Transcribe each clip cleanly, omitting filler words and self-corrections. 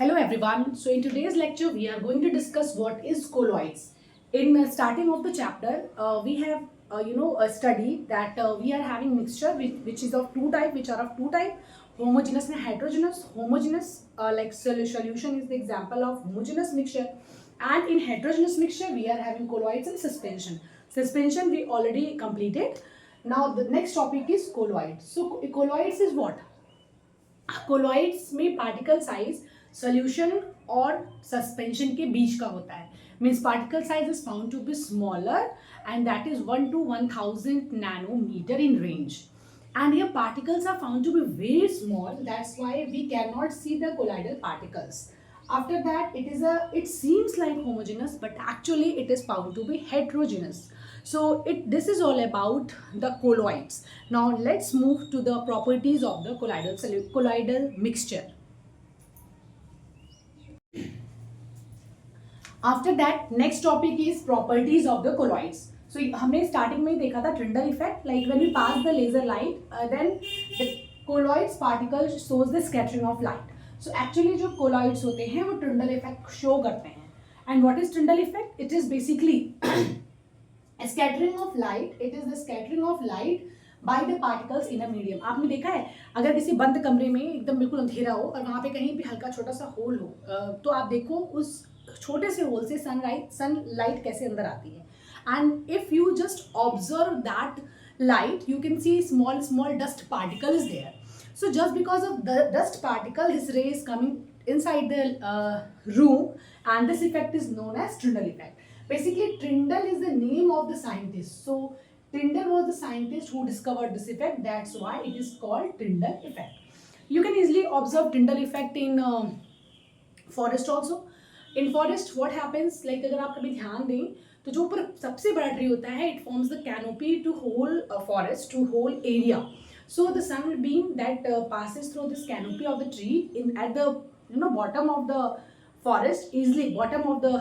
Hello everyone. So in today's lecture we are going to discuss what is colloids. In starting of the chapter we have a study that we are having mixture which is of two type, which are of two type, homogeneous and heterogeneous. Homogeneous like solution is the example of homogeneous mixture, and in heterogeneous mixture we are having colloids and suspension. Suspension we already completed. Now the next topic is colloids. So colloids is what? Colloids में particle size solution और suspension के बीच का होता है. Means particle size is found to be smaller and that is 1 to 1000 nanometer in range. And here particles are found to be very small. That's why we cannot see the colloidal particles. After that, it seems like homogeneous, but actually it is found to be heterogeneous. So this is all about the colloids. Now let's move to the properties of the colloidal mixture. After that, next topic is properties of the colloids. So हमने starting में देखा था Tyndall effect. Like when we pass the laser light, then the colloids particle shows the scattering of light. So actually जो colloids होते हैं वो Tyndall effect show करते हैं. And what is Tyndall effect? It is basically scattering of light. It is the scattering of light by the particles in a medium. आपने देखा है अगर किसी बंद कमरे में एकदम बिल्कुल अंधेरा हो और वहाँ पे कहीं भी हल्का छोटा सा होल हो, तो आप देखो उस छोटे से होल से सनलाइट कैसे अंदर आती है. And if you just observe that light, you can see small dust particle is there. So just because of the dust particle, his ray is coming inside the room, and this effect is known as Tyndall effect. Basically, Tyndall is the name of the scientist. So Tyndall was the scientist who discovered this effect. That's why it is called Tyndall effect. You can easily observe Tyndall effect in forest also. In forest what happens, like अगर आप कभी ध्यान दें तो जो ऊपर सबसे बड़ा ट्री होता है, it forms the canopy to whole forest, to whole area. So the sun beam that passes through this canopy of the tree in at the bottom of the forest, easily bottom of the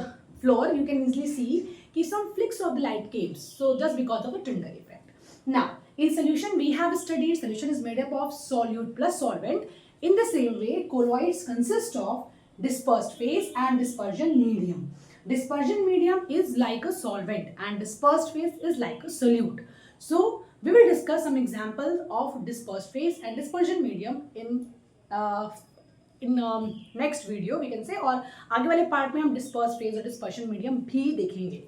floor, you can easily see कि some flicks of the light came. So just because of the Tyndall effect. Now in solution we have studied solution is made up of solute plus solvent. In the same way, colloids consist of dispersed phase and dispersion medium. Dispersion medium is like a solvent and dispersed phase is like a solute. So we will discuss some examples of dispersed phase and dispersion medium in next video we can say, और आगे वाले part में हम dispersed phase और dispersion medium भी देखेंगे.